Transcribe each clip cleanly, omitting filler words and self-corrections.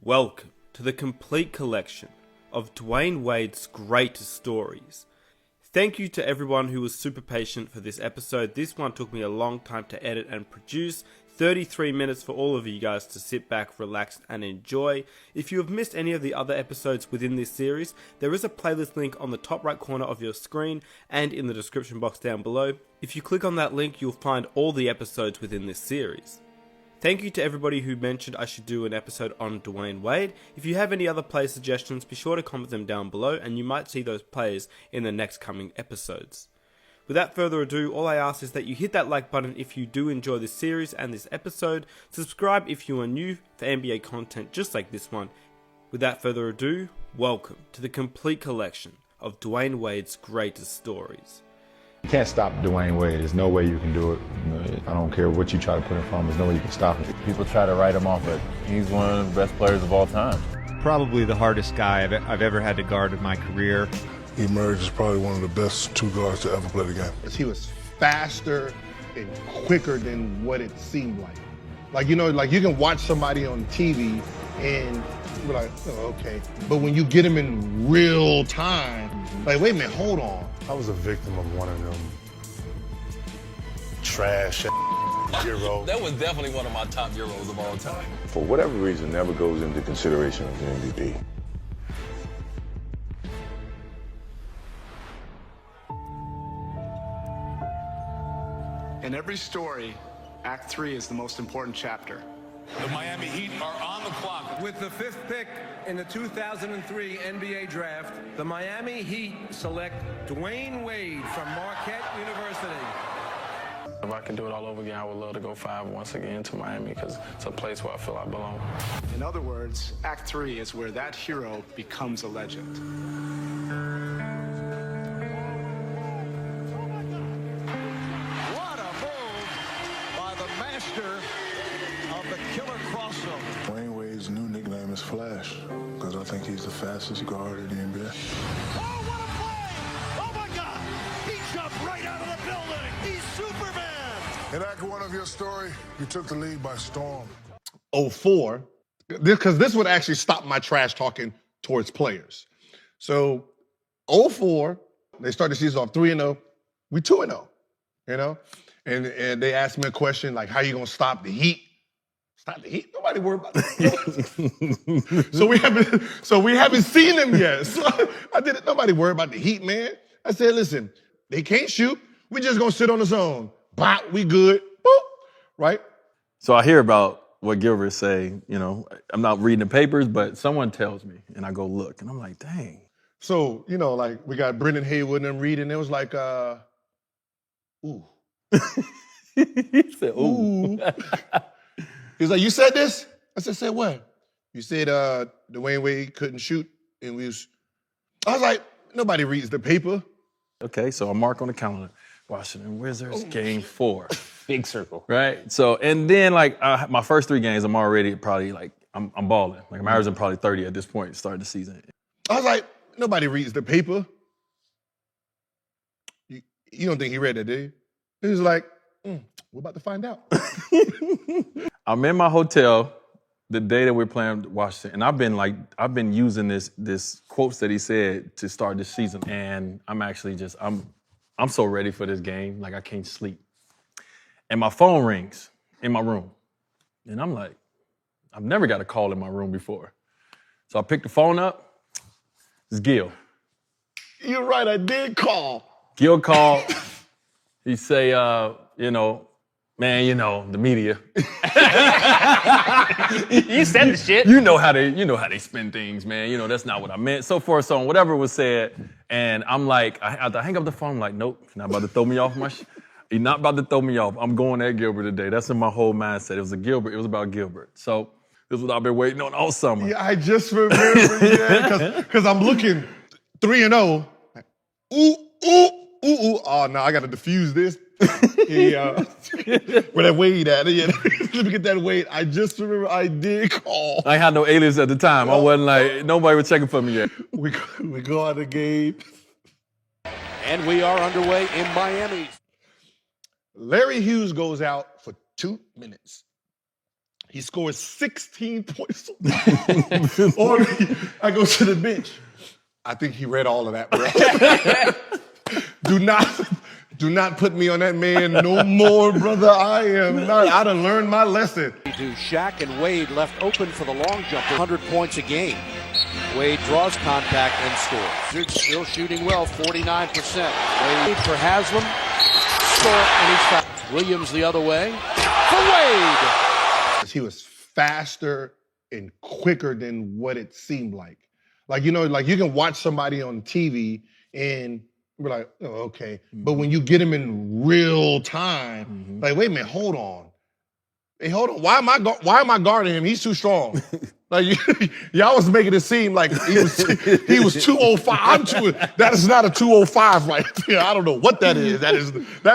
Welcome to the complete collection of Dwyane Wade's greatest stories. Thank you to everyone who was super patient for this episode. This one took me a long time to edit and produce. 33 minutes for all of you guys to sit back, relax, and enjoy. If you have missed any of the other episodes within this series, there is a playlist link on the top right corner of your screen and in the description box down below. If you click on that link, you'll find all the episodes within this series. Thank you to everybody who mentioned I should do an episode on Dwyane Wade. If you have any other play suggestions, be sure to comment them down below and you might see those plays in the next coming episodes. Without further ado, all I ask is that you hit that like button if you do enjoy this series and this episode. Subscribe if you are new for NBA content just like this one. Without further ado, welcome to the complete collection of Dwyane Wade's greatest stories. You can't stop Dwyane Wade. There's no way you can do it. I don't care what you try to put in front of him. There's no way you can stop him. People try to write him off, but he's one of the best players of all time. Probably the hardest guy I've ever had to guard in my career. He emerged as probably one of the best two guards to ever play the game. He was faster and quicker than what it seemed like. Like, you know, like you can watch somebody on TV and you're like, oh, okay. But when you get him in real time, like, wait a minute, hold on. I was a victim of one of them trash Euros. That was definitely one of my top Euros of all time. For whatever reason, never goes into consideration of the MVP. In every story, Act 3 is the most important chapter. The Miami Heat are on the clock. With the 5th pick in the 2003 NBA Draft, the Miami Heat select Dwyane Wade from Marquette University. If I could do it all over again, I would love to go 5 once again to Miami because it's a place where I feel I belong. In other words, Act 3 is where that hero becomes a legend. What a move by the master of the killer crossover. Dwyane Wade's new nickname is Flash, because I think he's the fastest guard in the NBA. Oh, what a play! Oh, my God! He jumped right out of the building! He's Superman! In Act 1 of your story, you took the lead by storm. 04, because this would actually stop my trash talking towards players. So 04, they started the season off 3-0. We 2-0, you know? And they asked me a question like, how you gonna stop the Heat? Stop the Heat? Nobody worried about that. so we haven't seen them yet. So I didn't. Nobody worried about the Heat, man. I said, listen, they can't shoot. We just gonna sit on the zone. Bop, we good. Boop, right? So I hear about what Gilbert say, you know, I'm not reading the papers, but someone tells me, and I go look, and I'm like, dang. So, you know, like, we got Brendan Haywood and them reading. It was like, ooh. He said, ooh. He was like, you said this? I said what? You said Dwyane Wade couldn't shoot, and I was like, nobody reads the paper. Okay, so I mark on the calendar, Washington Wizards, game 4. Big circle. Right? So, and then like my first 3 games, I'm already probably like, I'm balling. Like I'm averaging probably 30 at this point, starting the season. I was like, nobody reads the paper. You don't think he read that, do you? He was like, we're about to find out. I'm in my hotel the day that we're playing Washington, and I've been using this quotes that he said to start this season, and I'm actually I'm so ready for this game, like I can't sleep. And my phone rings in my room, and I'm like, I've never got a call in my room before. So I picked the phone up. It's Gil. You're right, I did call. Gil called. He say, you know, man, you know, the media. You said the shit. You know how they spin things, man. You know, that's not what I meant. So forth, so on, whatever was said. And I'm like, I hang up the phone, I'm like, nope, he's not about to throw me off my He's not about to throw me off. I'm going at Gilbert today. That's in my whole mindset. It was about Gilbert. So this is what I've been waiting on all summer. Yeah, I just remember, yeah, because I'm looking 3-0. Ooh. Oh, no, I got to diffuse this. Yeah. Where that Wade at? Yeah. Let me get that Wade. I just remember I did call. I had no alias at the time. I wasn't like, nobody was checking for me yet. We go out the game. And we are underway in Miami. Larry Hughes goes out for 2 minutes. He scores 16 points. Or I go to the bench. I think he read all of that, bro. Do not put me on that man no more, brother. I done learned my lesson. Shaq and Wade left open for the long jumper. 100 points a game. Wade draws contact and scores. Still shooting well, 49%. Wade for Haslam. Score, and he's fouled. Williams the other way for Wade. He was faster and quicker than what it seemed like. Like, you know, like you can watch somebody on TV and we're like, oh, okay. But when you get him in real time, like, wait a minute, hold on. Hey, hold on. Why am I guarding him? He's too strong. Like y'all was making it seem like he was 205. That is not a 205 right there. I don't know what that is. That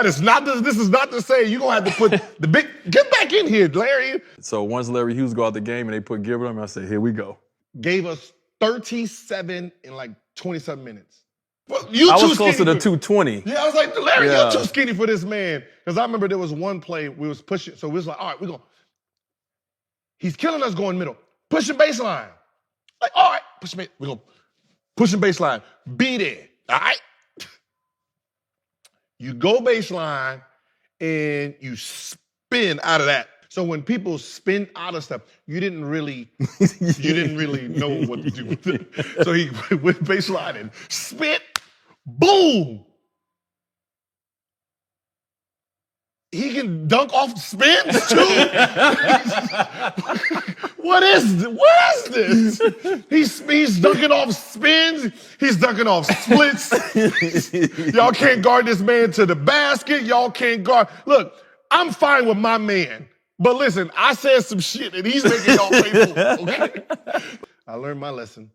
is not this is not to say you're gonna have to put the big get back in here, Larry. So once Larry Hughes go out the game and they put Gilbert on, I said, here we go. Gave us 37 in like 27 minutes. Well, I was closer to 220. Yeah, I was like, Larry, you're too skinny for this man. Because I remember there was one play we was pushing, so we was like, all right, he's killing us going middle. Pushing baseline. Like, all right, we're going to push him baseline. Be there, all right? You go baseline and you spin out of that. So when people spin out of stuff, you didn't really know what to do with it. So he went baseline and spit, boom. He can dunk off spins too. What is this? He's dunking off spins. He's dunking off splits. Y'all can't guard this man to the basket. Y'all can't guard. Look, I'm fine with my man. But listen, I said some shit and he's making y'all pay for it, okay? I learned my lesson.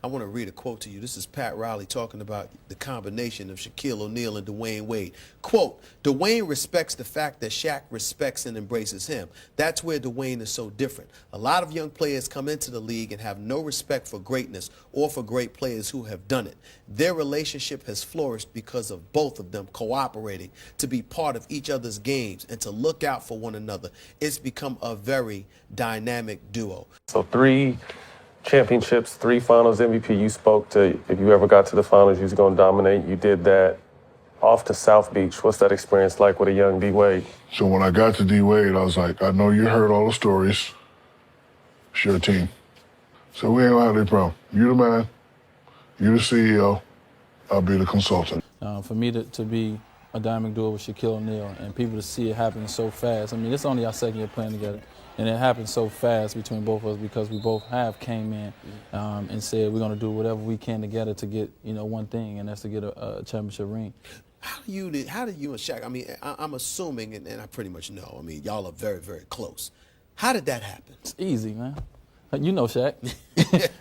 I want to read a quote to you. This is Pat Riley talking about the combination of Shaquille O'Neal and Dwyane Wade. Quote, Dwyane respects the fact that Shaq respects and embraces him. That's where Dwyane is so different. A lot of young players come into the league and have no respect for greatness or for great players who have done it. Their relationship has flourished because of both of them cooperating to be part of each other's games and to look out for one another. It's become a very dynamic duo. So 3 championships, 3 finals MVP. You spoke to, if you ever got to the finals, you was going to dominate. You did that off to South Beach. What's that experience like with a young D. Wade? So when I got to D. Wade, I was like, I know you heard all the stories. It's your team. So we ain't gonna have any problem. You the man, you the CEO, I'll be the consultant. For me to be a dynamic duo with Shaquille O'Neal and people to see it happening so fast. I mean, it's only our second year playing together. And it happened so fast between both of us because we both came in and said we're going to do whatever we can together to get, one thing, and that's to get a championship ring. How do you and Shaq, I mean, I'm assuming, and I pretty much know, I mean, y'all are very, very close. How did that happen? It's easy, man. You know Shaq.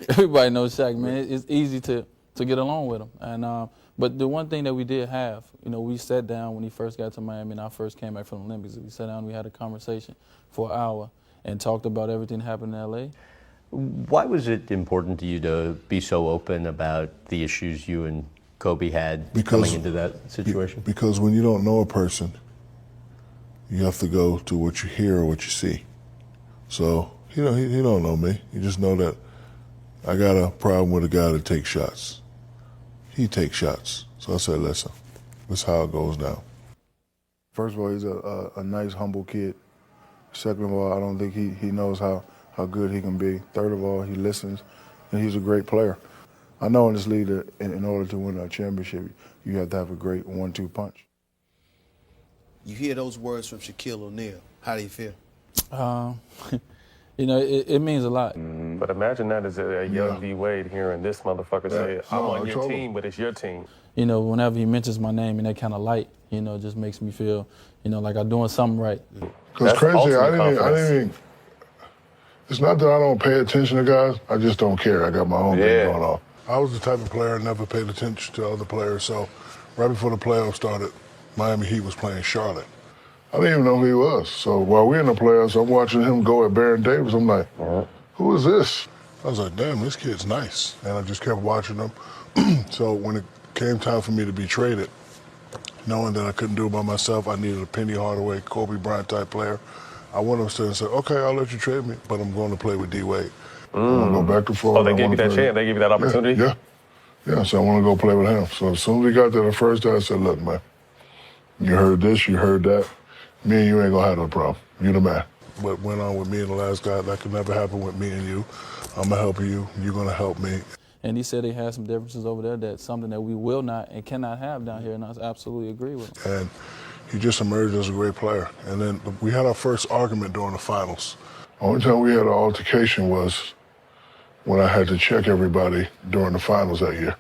Everybody knows Shaq, man. It's easy to get along with him. And but the one thing that we did have, we sat down when he first got to Miami and I first came back from the Olympics. We sat down and we had a conversation for an hour and talked about everything that happened in L.A. Why was it important to you to be so open about the issues you and Kobe had coming into that situation? Because when you don't know a person, you have to go to what you hear or what you see. So, he don't know me. You just know that I got a problem with a guy that takes shots. He takes shots. So I said, listen, this is how it goes now. First of all, he's a nice, humble kid. Second of all, I don't think he knows how good he can be. Third of all, he listens, and he's a great player. I know in this league that in order to win a championship, you have to have a great 1-2 punch. You hear those words from Shaquille O'Neal. How do you feel? It means a lot. But imagine that as a young D. Wade hearing this motherfucker say, I'm on your team, but it's your team. Whenever he mentions my name in that kind of light, it just makes me feel, like I'm doing something right. Because crazy, I didn't even, it's not that I don't pay attention to guys, I just don't care. I got my own thing going on. I was the type of player that never paid attention to other players, so right before the playoffs started, Miami Heat was playing Charlotte. I didn't even know who he was. So while we're in the playoffs, I'm watching him go at Baron Davis. I'm like, who is this? I was like, damn, this kid's nice. And I just kept watching him. So when it came time for me to be traded, knowing that I couldn't do it by myself. I needed a Penny Hardaway, Kobe Bryant type player. I went upstairs and said, okay, I'll let you trade me, but I'm going to play with D-Wade. I want to go back and forth. Oh, they gave you that chance? They gave you that opportunity? Yeah, so I want to go play with him. So as soon as we got there the first day, I said, look, man, you heard this, you heard that. Me and you ain't going to have no problem. You the man. What went on with me and the last guy, that could never happen with me and you. I'm going to help you. You're going to help me. And he said he had some differences over there. That's something that we will not and cannot have down here, and I absolutely agree with him. And he just emerged as a great player. And then we had our first argument during the finals. Only time we had an altercation was when I had to check everybody during the finals that year.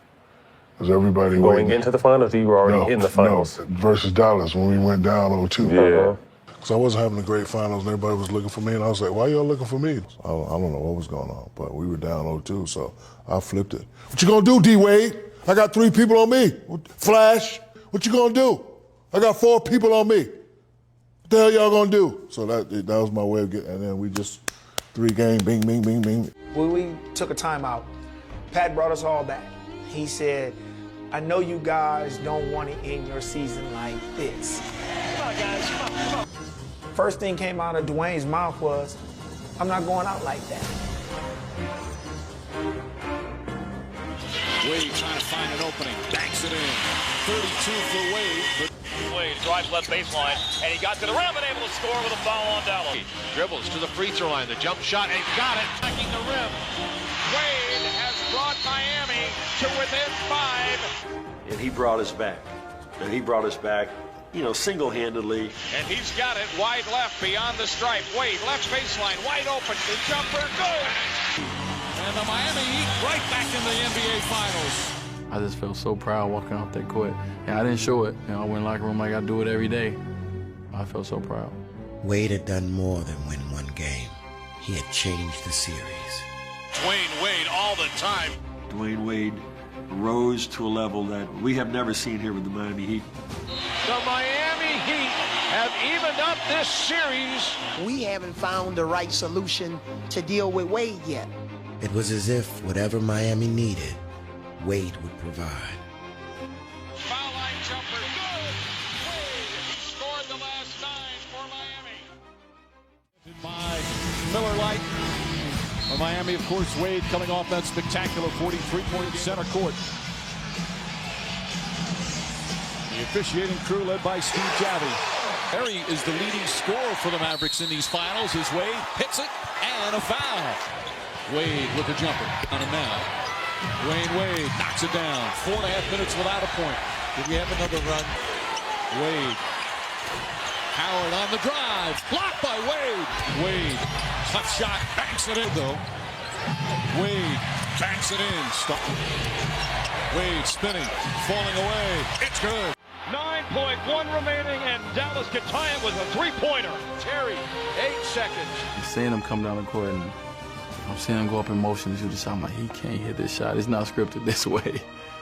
Because everybody going into the finals, or you were already in the finals? No, versus Dallas when we went down 0-2. Yeah. Because I wasn't having a great finals and everybody was looking for me. And I was like, why y'all looking for me? I don't know what was going on, but we were down 0-2, so I flipped it. What you gonna do, D-Wade? I got 3 people on me. Flash, what you gonna do? I got 4 people on me. What the hell y'all gonna do? So that was my way of getting, and then we just 3-game, bing, bing, bing, bing. When we took a timeout, Pat brought us all back. He said, I know you guys don't want to end your season like this. Come on, guys, come on. First thing came out of Dwyane's mouth was, I'm not going out like that. Wade trying to find an opening, banks it in. 32 for Wade. Wade drives left baseline, and he got to the rim and able to score with a foul on Dallas. Dribbles to the free throw line, the jump shot, and got it. Attacking the rim. Wade has brought Miami to within 5. And he brought us back. And he brought us back, you know, single-handedly. And he's got it wide left beyond the stripe. Wade, left baseline, wide open. The jumper goes. And the Miami Heat right back in the NBA Finals. I just felt so proud walking off that court. And I didn't show it. You know, I went in the locker room like I do it every day. I felt so proud. Wade had done more than win one game. He had changed the series. Dwyane Wade all the time. Dwyane Wade rose to a level that we have never seen here with the Miami Heat. The Miami Heat have evened up this series. We haven't found the right solution to deal with Wade yet. It was as if whatever Miami needed, Wade would provide. Foul line jumper, good. Wade, he scored the last 9 for Miami. By Miller Lite. For Miami, of course, Wade coming off that spectacular 43-point center court. The officiating crew led by Steve Javie. Harry is the leading scorer for the Mavericks in these finals as Wade hits it and a foul. Wade with the jumper on him now. Dwyane Wade knocks it down. 4.5 minutes without a point. Did we have another run? Wade. Howard on the drive. Blocked by Wade. Wade. Tough shot. Banks it in though. Wade banks it in. Stop. Wade spinning. Falling away. It's good. 9.1 remaining, and Dallas could tie it with a 3-pointer. Terry, 8 seconds. I'm seeing him come down the court, and I'm seeing him go up in motion and shoot the shot. I'm like, he can't hit this shot. It's not scripted this way.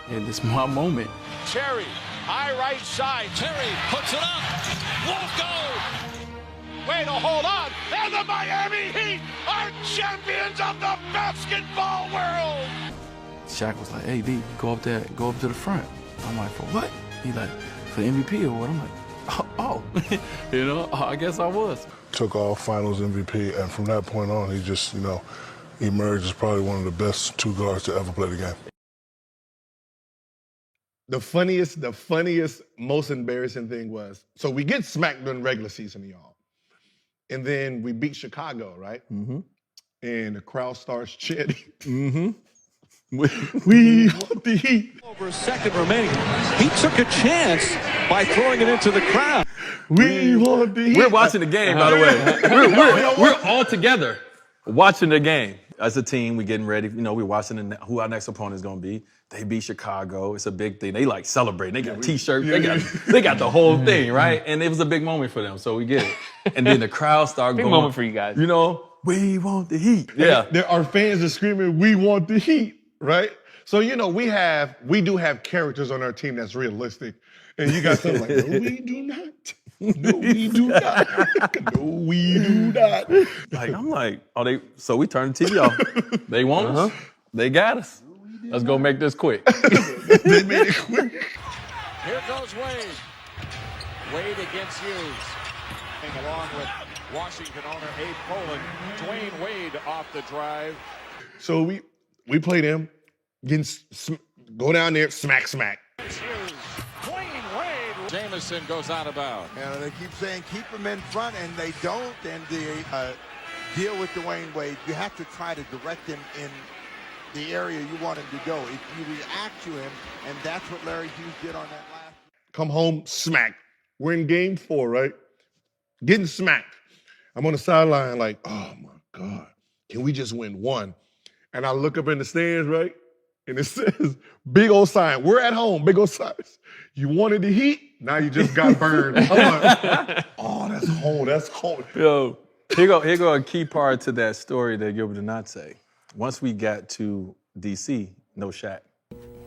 And it's my moment. Terry, high right side. Terry puts it up. Won't go. Way to hold on. And the Miami Heat are champions of the basketball world. Shaq was like, hey, D, go up there, go up to the front. I'm like, for what? He's like, for the MVP or what? I'm like, oh. You know, I guess I was. Took all finals MVP, and from that point on, he just, you know, emerged as probably one of the best 2 guards to ever play the game. The funniest, most embarrassing thing was, so we get smacked during regular season, y'all. And then we beat Chicago, right? Mm-hmm. And the crowd starts chanting. Mm-hmm. We want the Heat. Over a second remaining. He took a chance by throwing it into the crowd. We want the Heat. We're watching the game, by the way. We're all together watching the game. As a team, we're getting ready. You know, we're watching who our next opponent is going to be. They beat Chicago. It's a big thing. They like celebrating. They got T-shirts. They got the whole thing, right? And it was a big moment for them, so we get it. And then the crowd started going. Big moment for you guys. You know, we want the Heat. Yeah. Our fans are screaming, we want the Heat, right? So, you know, we do have characters on our team that's realistic. And you got something like, no, we do not. No, we do not. No, we do not. Like, I'm like, so we turned the TV off. They want us. They got us. Let's go make this quick. They made it quick. Here goes Wade. Wade against Hughes. Along with Washington owner Abe Poland, Dwyane Wade off the drive. So we play them, go down there, smack. Dwyane Wade. Jamison goes out of bounds. They keep saying keep him in front, and they don't. And they deal with Dwyane Wade. You have to try to direct him in the area you want him to go. If you react to him, and that's what Larry Hughes did on that last. Come home, smack. We're in game 4, right? Getting smacked. I'm on the sideline like, oh my God, can we just win one? And I look up in the stands, right? And it says, big old sign, we're at home, big old signs. You wanted the heat, now you just got burned. I'm like, oh, that's cold. Yo, here go a key part to that story that Gilbert did not say. Once we got to DC, no Shaq.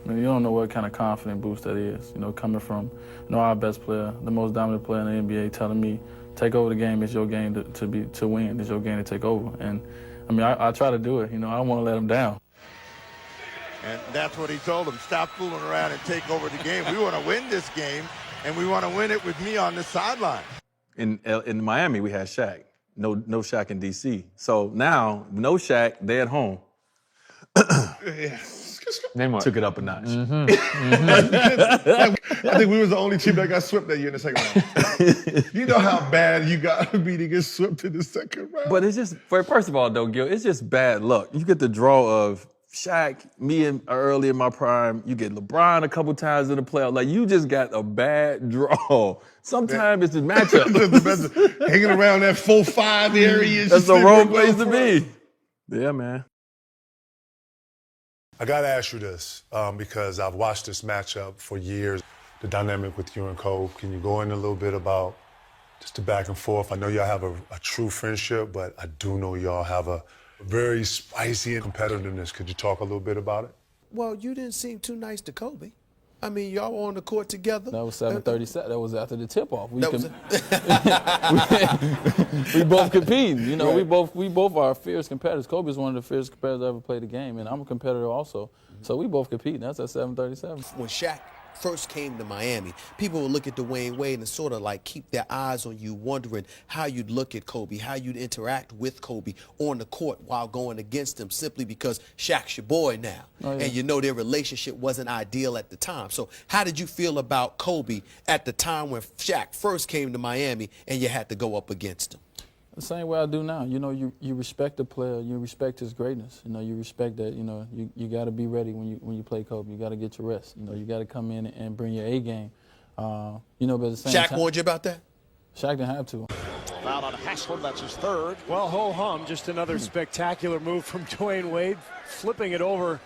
You don't know what kind of confident boost that is. Coming from our best player, the most dominant player in the NBA, telling me, take over the game. It's your game to win. It's your game to take over. And I try to do it. I don't want to let him down. And that's what he told him. Stop fooling around and take over the game. We want to win this game, and we want to win it with me on the sideline. In Miami, we had Shaq. No Shaq in DC. So now, no Shaq, they at home. Took it up a notch. I think we was the only team that got swept that year in the second round. You know how bad you got to be to get swept in the second round. But it's just, first of all, though, Gil, it's just bad luck. You get the draw of Shaq, me early in my prime. You get LeBron a couple times in the playoff. Like, you just got a bad draw. Sometimes it's the matchup. Hanging around that 4-5 area. That's the wrong place to be. Yeah, man. I got to ask you this because I've watched this matchup for years. The dynamic with you and Kobe. Can you go in a little bit about just the back and forth? I know y'all have a true friendship, but I do know y'all have a very spicy competitiveness. Could you talk a little bit about it? Well, you didn't seem too nice to Kobe. Y'all were on the court together. That was 7:37. That was after the tip-off. We both competing. We both are fierce competitors. Kobe's one of the fiercest competitors I ever played the game, and I'm a competitor also. So we both competing. That's at 7:37. When Shaq first came to Miami, people would look at Dwyane Wade and sort of like keep their eyes on you, wondering how you'd look at Kobe, how you'd interact with Kobe on the court while going against him, simply because Shaq's your boy now. Oh, yeah. And their relationship wasn't ideal at the time. So how did you feel about Kobe at the time when Shaq first came to Miami and you had to go up against him? The same way I do now. You respect the player. You respect his greatness. You respect that. You got to be ready when you play Kobe. You got to get your rest. You got to come in and bring your A game. But at the same time, Shaq warned you about that? Shaq didn't have to. Foul on Haslam. That's his third. Well, ho-hum, just another spectacular move from Dwyane Wade, flipping it over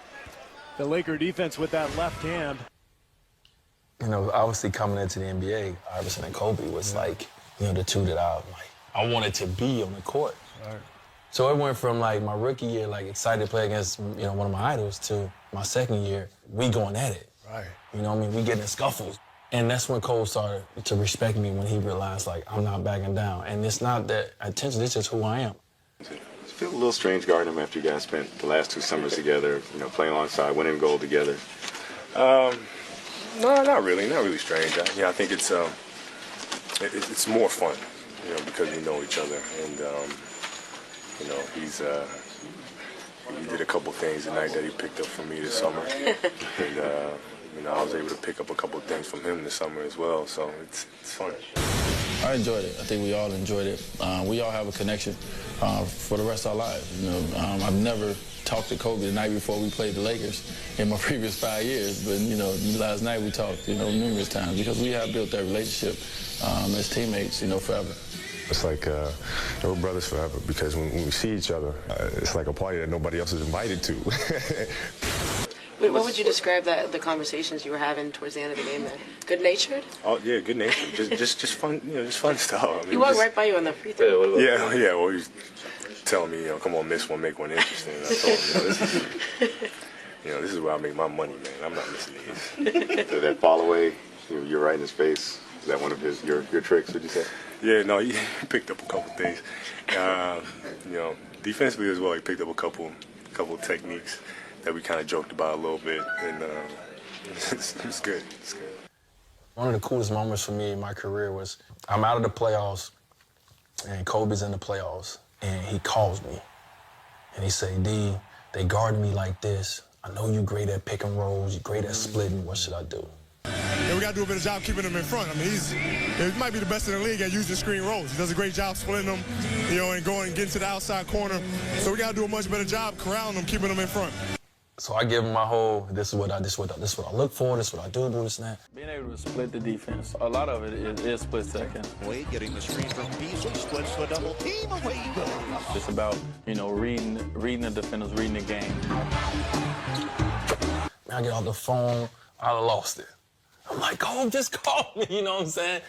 the Laker defense with that left hand. Obviously coming into the NBA, Iverson and Kobe was like, the two that I wanted to be on the court. Right. So it went from like my rookie year, like excited to play against, one of my idols, to my second year, we going at it. Right. We getting in scuffles. And that's when Cole started to respect me, when he realized like I'm not backing down. And it's not that attention, it's just who I am. Does it feel a little strange guarding him after you guys spent the last 2 summers together, playing alongside, winning gold together? No, not really. Not really strange. I think it's more fun. Because we know each other, and he did a couple things tonight that he picked up from me this summer, and I was able to pick up a couple things from him this summer as well. So it's fun. I enjoyed it. I think we all enjoyed it. We all have a connection for the rest of our lives. I've never talked to Kobe the night before we played the Lakers in my previous 5 years, but last night we talked, numerous times, because we have built that relationship as teammates, forever. It's like we're brothers forever, because when we see each other, it's like a party that nobody else is invited to. What would you describe the conversations you were having towards the end of the game then? Good-natured? Oh yeah, good-natured. just fun, just fun stuff. He walked right by you on the free throw. Yeah. Well, he was telling me, come on, miss one, make one interesting. And I told him, this is where I make my money, man. I'm not missing these. So that fall away, you're right in his face. Is that one of your tricks, would you say? Yeah, no, he picked up a couple things. Defensively as well, he picked up a couple techniques that we kind of joked about a little bit, and it's good. It's good. One of the coolest moments for me in my career was I'm out of the playoffs, and Kobe's in the playoffs, and he calls me, and he say, D, they guard me like this. I know you're great at pick and rolls, you're great at splitting. What should I do? And we got to do a better job keeping him in front. I mean, he might be the best in the league at using screen rolls. He does a great job splitting them, and getting to the outside corner. So we got to do a much better job corralling them, keeping them in front. So I give him my whole, this is what I look for, this is what I do, this and that. Being able to split the defense, a lot of it is split second. Wade getting the screen from Beasley, splits the double team, away he goes. It's about, reading the defenders, reading the game. I get off the phone, I lost it. I'm like, Cole, just call me, you know what I'm saying?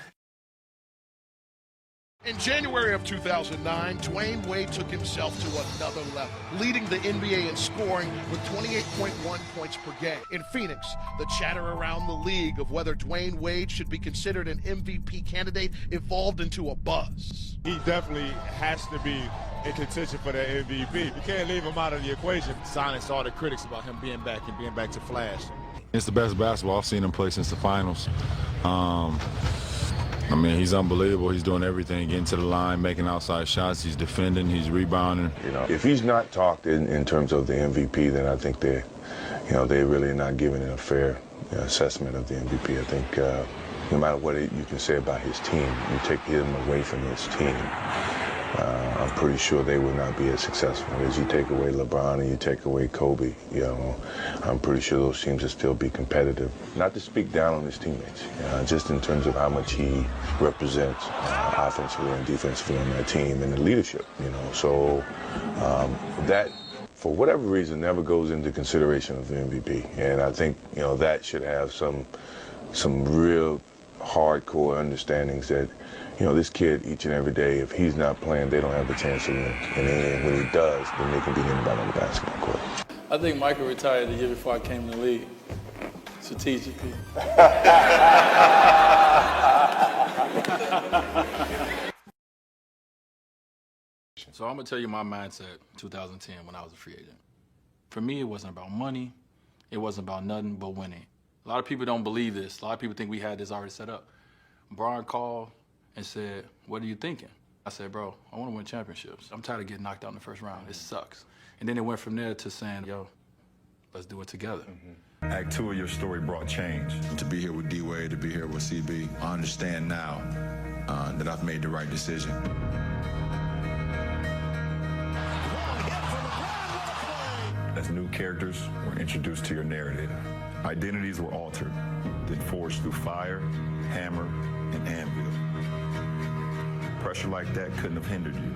In January of 2009, Dwyane Wade took himself to another level, leading the NBA in scoring with 28.1 points per game. In Phoenix, the chatter around the league of whether Dwyane Wade should be considered an MVP candidate evolved into a buzz. He definitely has to be in contention for that MVP. You can't leave him out of the equation. Silence all the critics about him being back and being back to flash. It's the best basketball I've seen him play since the finals. I mean, he's unbelievable. He's doing everything, getting to the line, making outside shots. He's defending, he's rebounding. If he's not talked in terms of the MVP, then I think they really are not giving it a fair assessment of the MVP. I think no matter what you can say about his team, you take him away from his team, I'm pretty sure they will not be as successful. As you take away LeBron and you take away Kobe, I'm pretty sure those teams will still be competitive. Not to speak down on his teammates, just in terms of how much he represents offensively and defensively on that team and the leadership, So that, for whatever reason, never goes into consideration of the MVP. And I think, that should have some real hardcore understandings that this kid, each and every day, if he's not playing, they don't have a chance to win. And then when he does, then they can beat anybody on the basketball court. I think Michael retired the year before I came to the league, strategically. So I'm going to tell you my mindset 2010 when I was a free agent. For me, it wasn't about money. It wasn't about nothing but winning. A lot of people don't believe this. A lot of people think we had this already set up. Brian called and said, what are you thinking? I said, bro, I want to win championships. I'm tired of getting knocked out in the first round. It sucks. And then it went from there to saying, yo, let's do it together. Act 2 of your story brought change. To be here with D-Wade, to be here with CB, I understand now that I've made the right decision. As new characters were introduced to your narrative, identities were altered, then forged through fire, hammer, and anvil. Pressure like that couldn't have hindered you,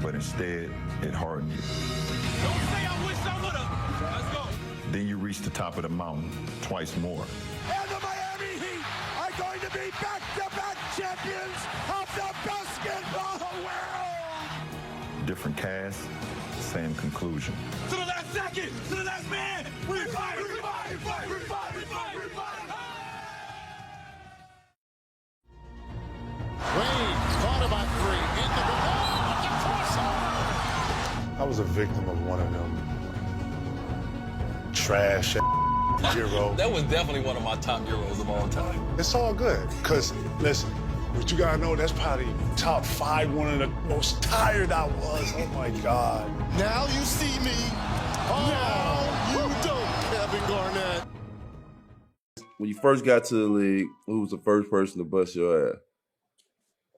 but instead, it hardened you. Don't say I wish I would have. Let's go. Then you reached the top of the mountain twice more. And the Miami Heat are going to be back-to-back champions of the basketball world. Different cast, same conclusion. To the last second, to the last man, revive, revive, revive, revive, revive, revive. Wade caught about three, in the I was a victim of one of them trash Euro. That was definitely one of my top Euros of all time. It's all good, because listen, what you gotta know, that's probably top 5, one of the most tired I was. Oh my God. Now you see me. Now you don't, Kevin Garnett. When you first got to the league, who was the first person to bust your ass?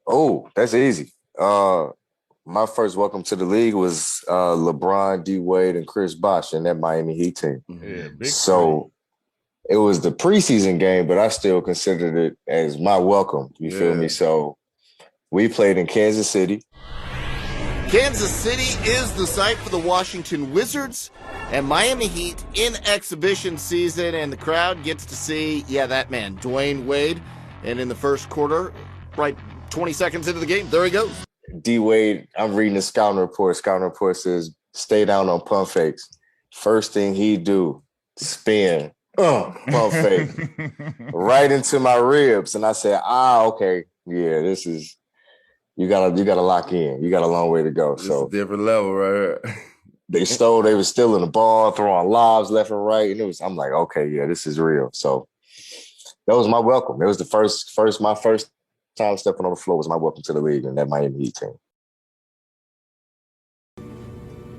Oh, that's easy. My first welcome to the league was LeBron, D-Wade, and Chris Bosh in that Miami Heat team. Yeah, big so it was the preseason game, but I still considered it as my welcome. You feel me? So we played in Kansas City. Kansas City is the site for the Washington Wizards and Miami Heat in exhibition season, and the crowd gets to see, that man, Dwyane Wade. And in the first quarter, right 20 seconds into the game, there he goes. D-Wade, I'm reading the scouting report. Scouting report says, stay down on pump fakes. First thing he do, spin, pump fake, right into my ribs. And I said, okay, yeah, this is, you gotta lock in. You got a long way to go. This is a different level right here. They were stealing the ball, throwing lobs left and right. And I'm like, okay, yeah, this is real. So that was my welcome. It was the my first time stepping on the floor was my welcome to the league and that Miami Heat team.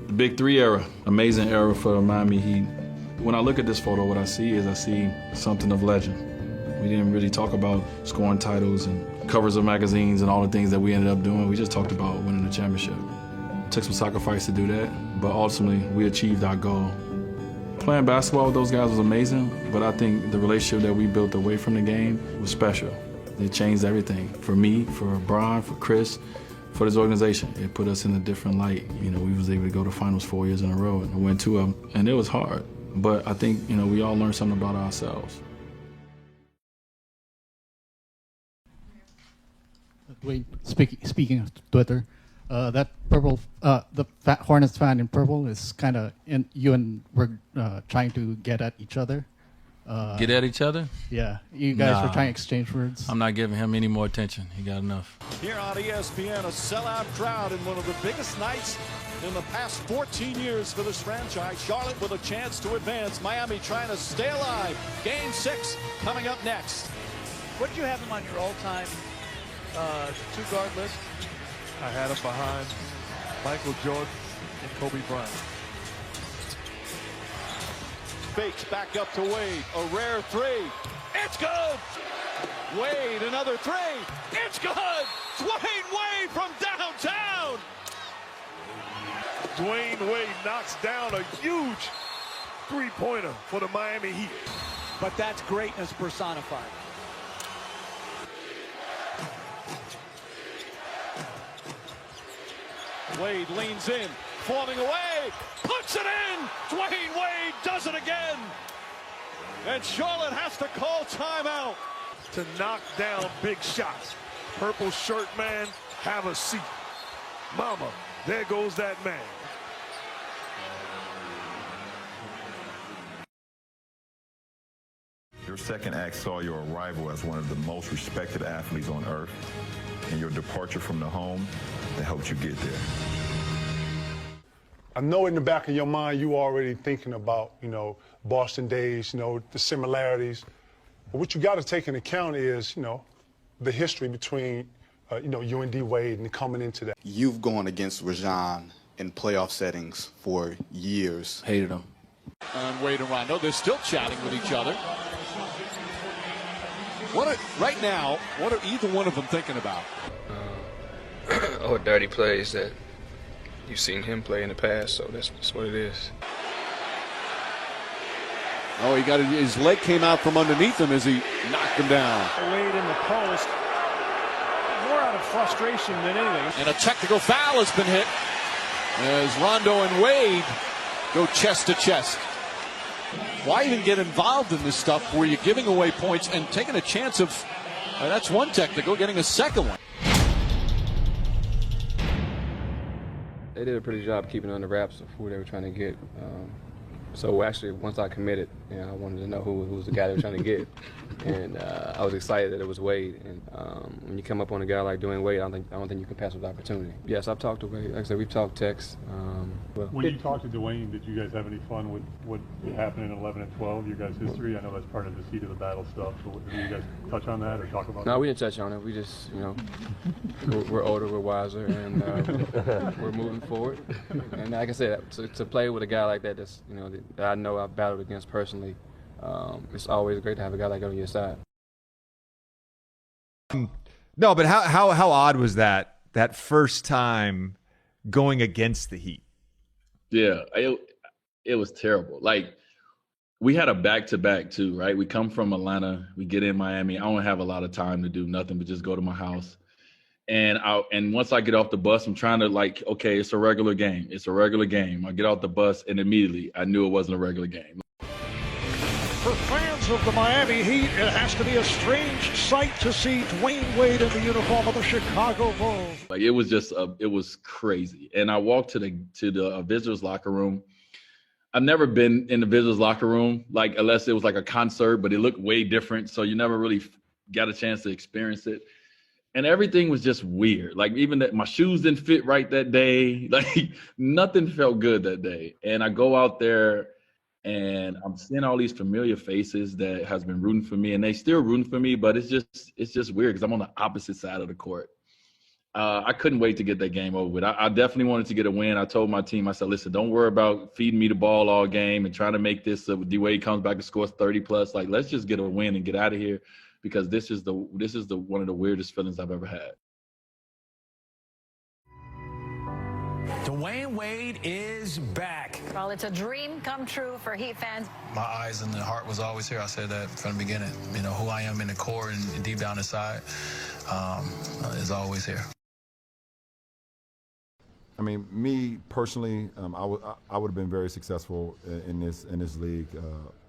The Big Three era, amazing era for Miami Heat. When I look at this photo, what I see something of legend. We didn't really talk about scoring titles and covers of magazines and all the things that we ended up doing. We just talked about winning the championship. It took some sacrifice to do that, but ultimately we achieved our goal. Playing basketball with those guys was amazing, but I think the relationship that we built away from the game was special. It changed everything for me, for Brian, for Chris, for this organization. It put us in a different light. You know, we was able to go to finals 4 years in a row and win 2 of them, and it was hard. But I think, you know, we all learned something about ourselves. Dwyane, speaking of Twitter, that purple, the Hornets fan in purple is kind of you and we're trying to get at each other. Get at each other? Yeah, you guys were trying to exchange words. I'm not giving him any more attention. He got enough. Here on ESPN, a sellout crowd in one of the biggest nights in the past 14 years for this franchise. Charlotte with a chance to advance. Miami trying to stay alive. Game 6 coming up next. What did you have him on your all-time two-guard list? I had him behind Michael Jordan and Kobe Bryant. Fakes back up to Wade. A rare three. It's good. Wade, another three. It's good. Dwyane Wade from downtown. Dwyane Wade knocks down a huge three-pointer for the Miami Heat. But that's greatness personified. Wade leans in, falling away, puts it in! Dwyane Wade does it again! And Charlotte has to call timeout. To knock down big shots. Purple shirt man, have a seat. Mama, there goes that man. Your second act saw your arrival as one of the most respected athletes on earth, and your departure from the home that helped you get there. I know in the back of your mind you already thinking about, you know, Boston days, you know, the similarities. But what you got to take into account is, you know, the history between, you know, you and D Wade and coming into that. You've gone against Rajon in playoff settings for years. Hated him. And Wade and Rondo, they're still chatting with each other. Right now, what are either one of them thinking about? Or dirty plays that you've seen him play in the past, so that's what it is. Oh, he got his leg came out from underneath him as he knocked him down. Wade in the post, more out of frustration than anything. And a technical foul has been hit as Rondo and Wade go chest to chest. Why even get involved in this stuff where you're giving away points and taking a chance of, that's one technical, getting a second one. They did a pretty good job keeping under wraps of who they were trying to get. So actually, once I committed, you know, I wanted to know who was the guy they were trying to get, and I was excited that it was Wade. And when you come up on a guy like Dwyane Wade, I don't think you can pass with opportunity. Yes, I've talked to Wade. Like I said, we've talked text. When you talked to Dwyane, did you guys have any fun with what happened in 11 and 12? Your guys' history. I know that's part of the seat of the battle stuff. So did you guys touch on that or talk about? No, we didn't touch on it. We just, you know, we're older, we're wiser, and we're moving forward. And like I said, to play with a guy like that, that's, you know, that I know I've battled against personally, it's always great to have a guy like that on your side. No, but how odd was that first time going against the Heat? Yeah, it was terrible. Like, we had a back-to-back too, right? We come from Atlanta, we get in Miami. I don't have a lot of time to do nothing but just go to my house. And once I get off the bus, I'm trying to, like, okay, it's a regular game. It's a regular game. I get off the bus, and immediately I knew it wasn't a regular game. For fans of the Miami Heat, it has to be a strange sight to see Dwyane Wade in the uniform of the Chicago Bulls. Like, it was just it was crazy. And I walked to the visitors locker room. I've never been in the visitors locker room, like, unless it was like a concert, but it looked way different. So you never really got a chance to experience it. And everything was just weird. Like, even that my shoes didn't fit right that day. Like, nothing felt good that day. And I go out there And I'm seeing all these familiar faces that has been rooting for me, and they still rooting for me, but it's just weird because I'm on the opposite side of the court. I couldn't wait to get that game over with. I definitely wanted to get a win. I told my team, I said, listen, don't worry about feeding me the ball all game and trying to make this, Dwyane comes back and scores 30 plus. Like, let's just get a win and get out of here, because this is the one of the weirdest feelings I've ever had. Dwyane Wade is back. Well, it's a dream come true for Heat fans. My eyes and the heart was always here. I said that from the beginning. You know, who I am in the core and deep down inside is always here. I mean, me personally, I would have been very successful in this league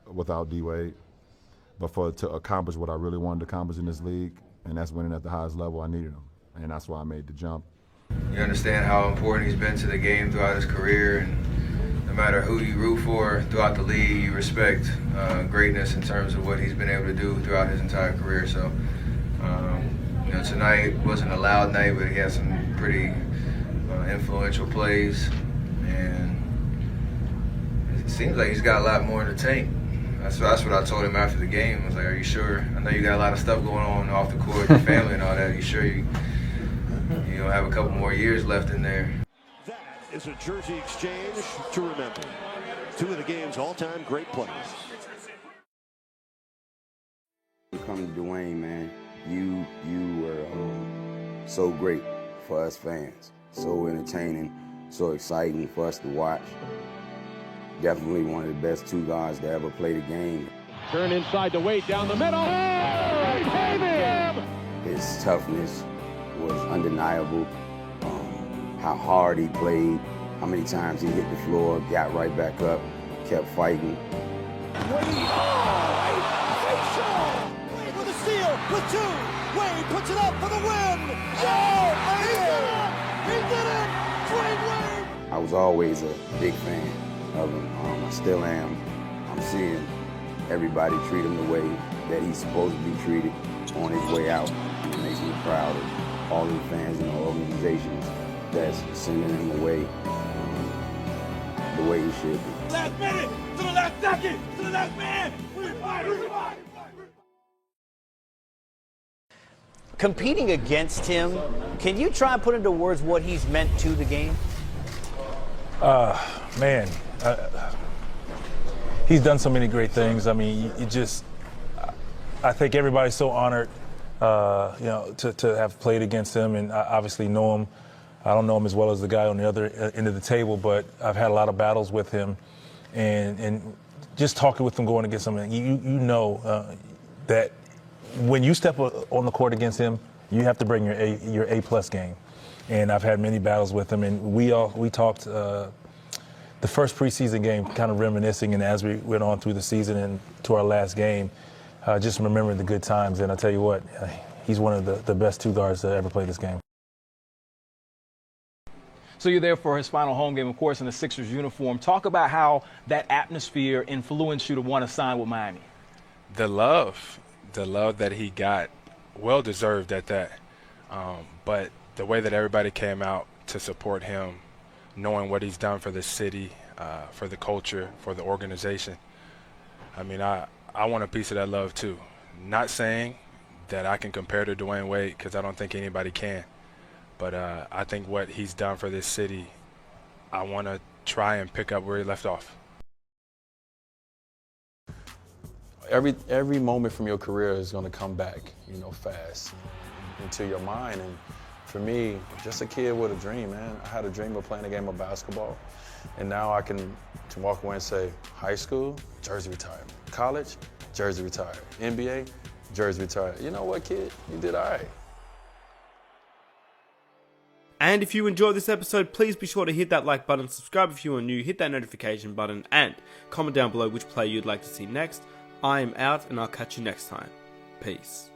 without D-Wade. But to accomplish what I really wanted to accomplish in this league, and that's winning at the highest level, I needed him. And that's why I made the jump. You understand how important he's been to the game throughout his career, and no matter who you root for throughout the league, you respect greatness in terms of what he's been able to do throughout his entire career. So, you know, tonight wasn't a loud night, but he had some pretty influential plays, and it seems like he's got a lot more in the tank. That's what I told him after the game. I was like, are you sure? I know you got a lot of stuff going on off the court, your family and all that. Are you sure you don't have a couple more years left in there? That is a jersey exchange to remember. Two of the game's all-time great players. Come to Dwyane, man, you were so great for us fans. So entertaining, so exciting for us to watch. Definitely one of the best two guards to ever play the game. Turn inside to Wade down the middle. His toughness was undeniable. How hard he played, how many times he hit the floor, got right back up, kept fighting. Wade with a steal, with two. Wade puts it up for the win. Yeah, he did it. Dwyane Wade. I was always a big fan of him. I still am. I'm seeing everybody treat him the way that he's supposed to be treated on his way out. It makes me proud of all the fans and the organizations that's sending him away the way he should be. Last minute, to the last second, to the last man. Revive. Competing against him, can you try and put into words what he's meant to the game? Man, he's done so many great things. I mean, I think everybody's so honored, to have played against him, and I obviously know him. I don't know him as well as the guy on the other end of the table, but I've had a lot of battles with him, and just talking with him going against him, you know that when you step on the court against him, you have to bring your A+ game. And I've had many battles with him, and we talked the first preseason game, kind of reminiscing, and as we went on through the season and to our last game, just remembering the good times. And I tell you what, he's one of the best two guards to ever play this game. So you're there for his final home game, of course, in the Sixers uniform. Talk about how that atmosphere influenced you to want to sign with Miami. The love that he got, well deserved at that. But the way that everybody came out to support him, knowing what he's done for the city, for the culture, for the organization. I mean, I want a piece of that love too. Not saying that I can compare to Dwyane Wade, because I don't think anybody can. But I think what he's done for this city, I want to try and pick up where he left off. Every moment from your career is going to come back, fast into your mind. And for me, just a kid with a dream, man. I had a dream of playing a game of basketball, and now I can walk away and say, high school, jersey retired. College, jersey retired. NBA, jersey retired. You know what, kid? You did all right. And if you enjoyed this episode, please be sure to hit that like button, subscribe if you are new, hit that notification button, and comment down below which player you'd like to see next. I am out, and I'll catch you next time. Peace.